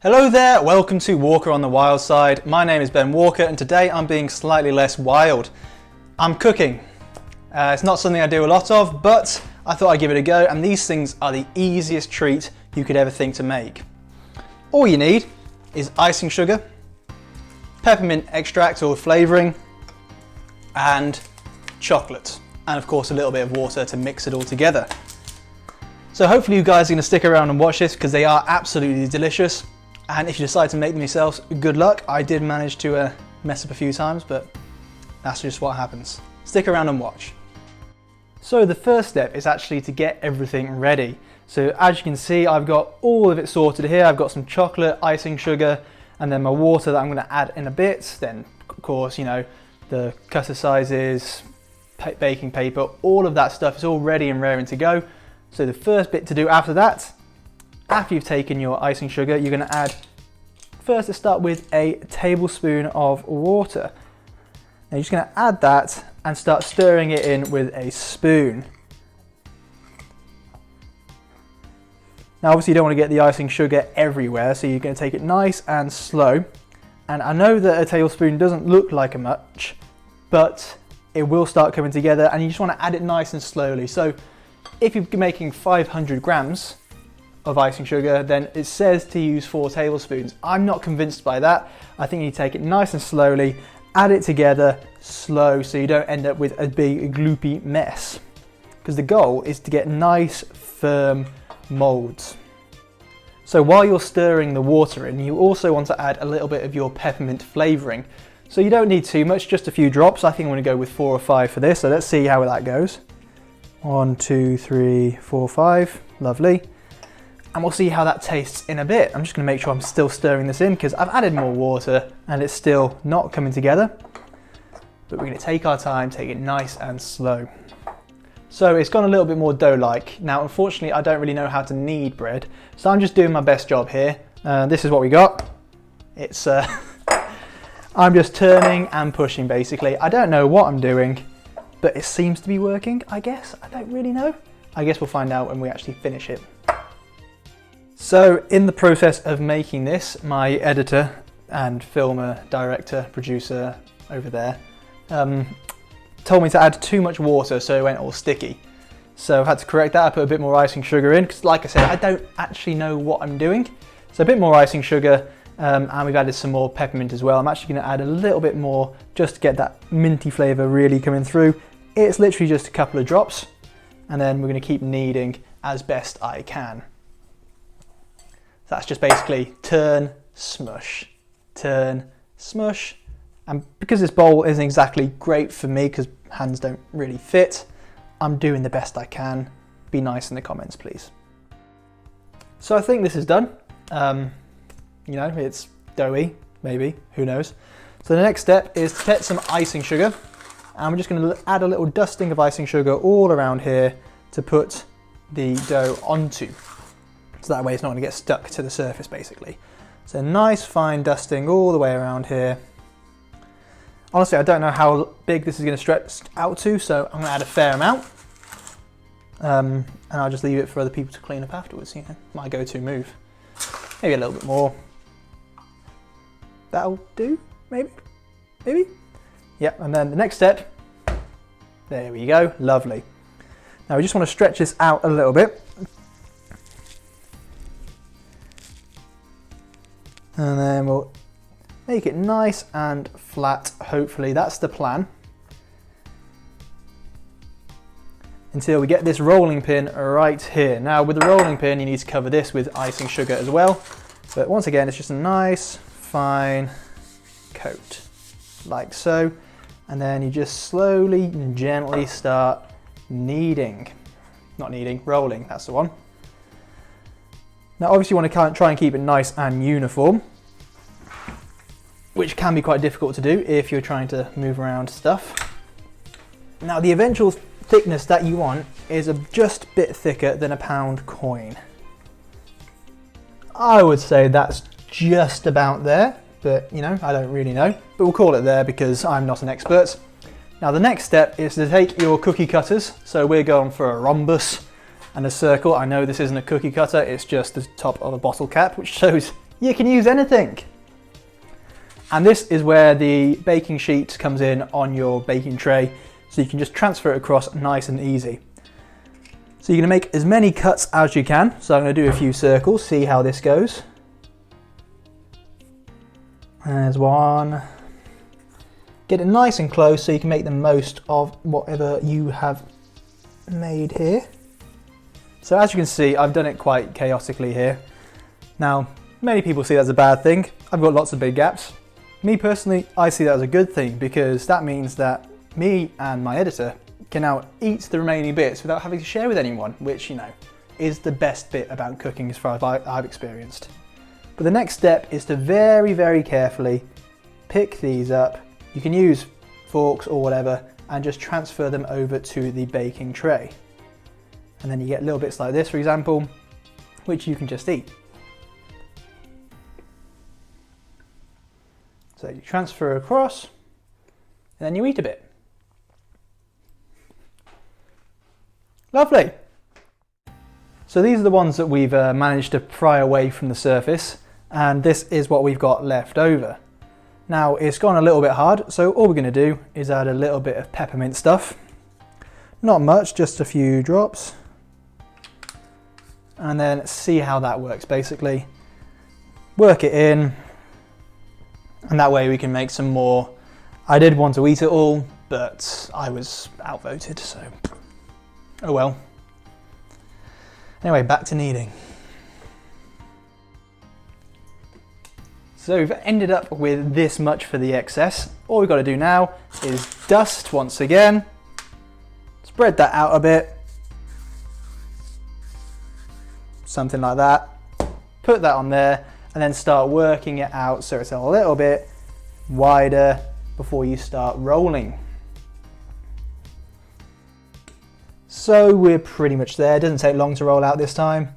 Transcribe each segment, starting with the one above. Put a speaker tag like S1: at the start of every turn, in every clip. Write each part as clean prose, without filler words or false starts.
S1: Hello there, welcome to Walker on the Wild Side. My name is Ben Walker and today I'm being slightly less wild. I'm cooking. It's not something I do a lot of, but I thought I'd give it a go, and these things are the easiest treat you could ever think to make. All you need is icing sugar, peppermint extract or flavouring, and chocolate, and of course a little bit of water to mix it all together. So hopefully you guys are going to stick around and watch this because they are absolutely delicious. And if you decide to make them yourselves, good luck. I did manage to mess up a few times, but that's just what happens. Stick around and watch. So the first step is actually to get everything ready. So as you can see, I've got all of it sorted here. I've got some chocolate, icing sugar, and then my water that I'm going to add in a bit. Then, of course, you know, the cutter sizes, baking paper, all of that stuff is all ready and raring to go. So the first bit to do after that, after you've taken your icing sugar, you're going to add, first to start with, a tablespoon of water. Now you're just going to add that and start stirring it in with a spoon. Now obviously you don't want to get the icing sugar everywhere, so you're going to take it nice and slow. And I know that a tablespoon doesn't look like much, but it will start coming together, and you just want to add it nice and slowly. So if you're making 500 grams of icing sugar, then it says to use 4 tablespoons. I'm not convinced by that. I think you take it nice and slowly, add it together slow so you don't end up with a big gloopy mess. Because the goal is to get nice firm molds. So while you're stirring the water in, you also want to add a little bit of your peppermint flavouring. So you don't need too much, just a few drops. I think I'm going to go with 4 or 5 for this, so let's see how that goes. 1, 2, 3, 4, 5, lovely. And we'll see how that tastes in a bit. I'm just going to make sure I'm still stirring this in because I've added more water and it's still not coming together. But we're going to take our time, take it nice and slow. So it's gone a little bit more dough-like. Now unfortunately I don't really know how to knead bread, so I'm just doing my best job here. This is what we got. It's I'm just turning and pushing basically. I don't know what I'm doing, but it seems to be working, I guess. I don't really know. I guess we'll find out when we actually finish it. So in the process of making this, my editor and filmer, director, producer over there told me to add too much water, so it went all sticky. So I've had to correct that. I put a bit more icing sugar in because, like I said, I don't actually know what I'm doing. So a bit more icing sugar, and we've added some more peppermint as well. I'm actually going to add a little bit more just to get that minty flavour really coming through. It's literally just a couple of drops, and then we're going to keep kneading as best I can. That's just basically turn, smush, turn, smush. And because this bowl isn't exactly great for me because hands don't really fit, I'm doing the best I can. Be nice in the comments, please. So I think this is done. You know, it's doughy, maybe, who knows. So the next step is to get some icing sugar. And we're just going to add a little dusting of icing sugar all around here to put the dough onto. So that way it's not going to get stuck to the surface basically. So nice fine dusting all the way around here. Honestly, I don't know how big this is going to stretch out to, so I'm going to add a fair amount. And I'll just leave it for other people to clean up afterwards, you know, my go-to move. Maybe a little bit more. That'll do, maybe? Maybe? Yep, and then the next step, there we go, lovely. Now we just want to stretch this out a little bit. And then we'll make it nice and flat, hopefully. That's the plan. Until we get this rolling pin right here. Now with the rolling pin, you need to cover this with icing sugar as well. But once again, it's just a nice, fine coat, like so. And then you just slowly and gently start kneading. Not kneading, rolling, that's the one. Now obviously you want to try and keep it nice and uniform, which can be quite difficult to do if you're trying to move around stuff. Now the eventual thickness that you want is just a bit thicker than a £1 coin. I would say that's just about there, but you know, I don't really know. But we'll call it there because I'm not an expert. Now the next step is to take your cookie cutters. So we're going for a rhombus and a circle. I know this isn't a cookie cutter, it's just the top of a bottle cap, which shows You can use anything. And this is where the baking sheet comes in on your baking tray, so you can just transfer it across nice and easy. So you're going to make as many cuts as you can. So I'm going to do a few circles, see how this goes. There's one. Get it nice and close so you can make the most of whatever you have made here. So as you can see, I've done it quite chaotically here. Now, many people see that as a bad thing. I've got lots of big gaps. Me personally, I see that as a good thing, because that means that me and my editor can now eat the remaining bits without having to share with anyone, which, you know, is the best bit about cooking as far as I've experienced. But the next step is to very, very carefully pick these up. You can use forks or whatever and just transfer them over to the baking tray. And then you get little bits like this, for example, which you can just eat. So you transfer across, and then you eat a bit. Lovely. So these are the ones that we've managed to pry away from the surface, and this is what we've got left over. Now it's gone a little bit hard, so all we're going to do is add a little bit of peppermint stuff. Not much, just a few drops. And then see how that works, basically. Work it in. And that way we can make some more. I did want to eat it all, but I was outvoted, so oh well. Anyway, back to kneading. So we've ended up with this much for the excess. All we've got to do now is dust once again. Spread that out a bit. Something like that. Put that on there. And then start working it out so it's a little bit wider before you start rolling. So we're pretty much there. It doesn't take long to roll out this time.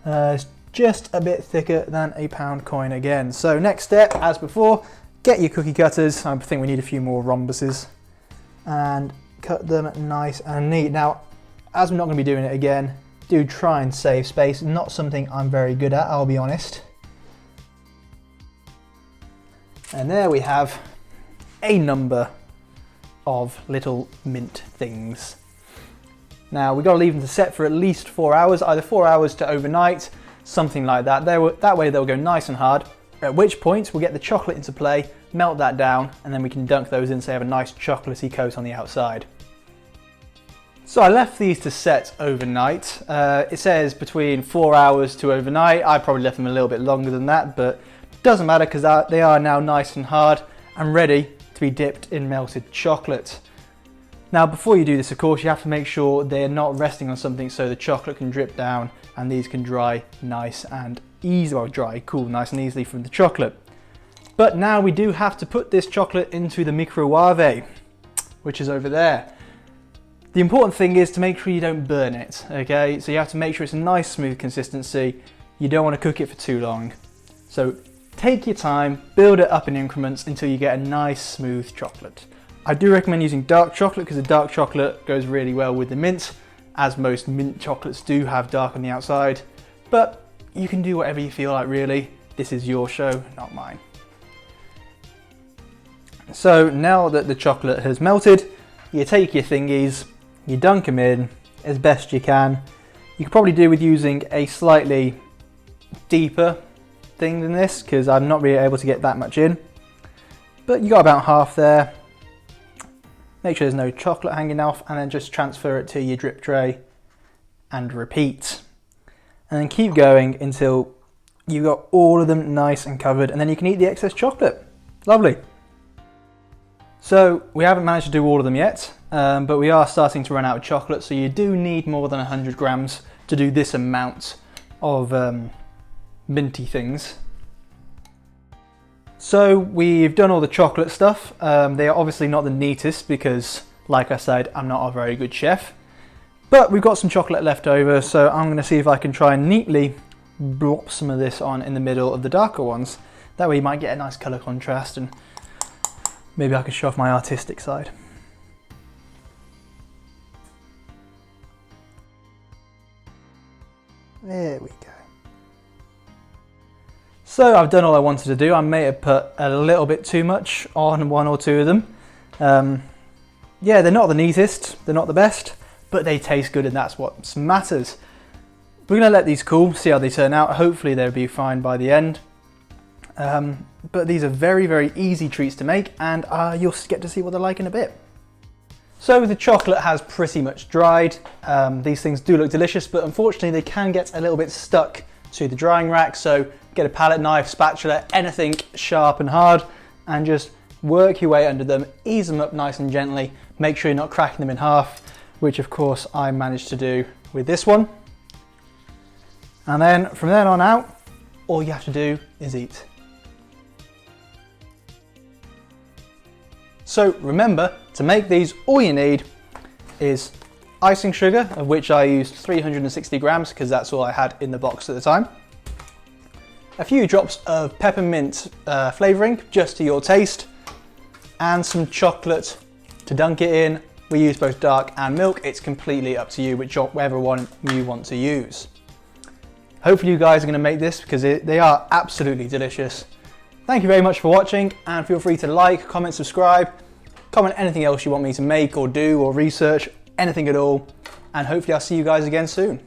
S1: It's just a bit thicker than a pound coin again. So next step, as before, get your cookie cutters. I think we need a few more rhombuses. And cut them nice and neat. Now, as we're not going to be doing it again, do try and save space. Not something I'm very good at, I'll be honest. And there we have a number of little mint things. Now we've got to leave them to set for at least 4 hours, either 4 hours to overnight, something like that. That way they'll go nice and hard, at which point we'll get the chocolate into play, melt that down, and then we can dunk those in so they have a nice chocolatey coat on the outside. So I left these to set overnight. It says between 4 hours to overnight. I probably left them a little bit longer than that, but doesn't matter because they are now nice and hard and ready to be dipped in melted chocolate. Now before you do this, of course, you have to make sure they're not resting on something so the chocolate can drip down and these can dry nice and easy, or cool nice and easily from the chocolate. But now we do have to put this chocolate into the microwave, which is over there. The important thing is to make sure you don't burn it, okay? So you have to make sure it's a nice smooth consistency. You don't want to cook it for too long. So take your time, build it up in increments until you get a nice smooth chocolate. I do recommend using dark chocolate because the dark chocolate goes really well with the mint, as most mint chocolates do have dark on the outside, but you can do whatever you feel like really. This is your show, not mine. So now that the chocolate has melted, you take your thingies, you dunk them in as best you can. You could probably do with using a slightly deeper thing than this because I'm not really able to get that much in, but you got about half there. Make sure there's no chocolate hanging off, and then just transfer it to your drip tray and repeat. And then keep going until you've got all of them nice and covered, and then you can eat the excess chocolate. Lovely. So we haven't managed to do all of them yet, but we are starting to run out of chocolate, so you do need more than 100 grams to do this amount of minty things. So we've done all the chocolate stuff. They are obviously not the neatest because, like I said, I'm not a very good chef. But we've got some chocolate left over, so I'm going to see if I can try and neatly blop some of this on in the middle of the darker ones. That way you might get a nice colour contrast and maybe I can show off my artistic side. There we go. So I've done all I wanted to do. I may have put a little bit too much on one or two of them. Yeah, they're not the neatest, they're not the best, but they taste good and that's what matters. We're going to let these cool, see how they turn out. Hopefully they'll be fine by the end. But these are very, very easy treats to make, and you'll get to see what they're like in a bit. So the chocolate has pretty much dried. These things do look delicious, but unfortunately they can get a little bit stuck to the drying rack. So get a palette knife, spatula, anything sharp and hard, and just work your way under them, ease them up nice and gently. Make sure you're not cracking them in half, which of course I managed to do with this one. And then from then on out, all you have to do is eat. So remember, to make these, all you need is icing sugar, of which I used 360 grams because that's all I had in the box at the time. A few drops of peppermint flavouring, just to your taste, and some chocolate to dunk it in. We use both dark and milk. It's completely up to you, whichever one you want to use. Hopefully you guys are going to make this because they are absolutely delicious. Thank you very much for watching, and feel free to like, comment, subscribe, comment anything else you want me to make or do or research, anything at all. And hopefully I'll see you guys again soon.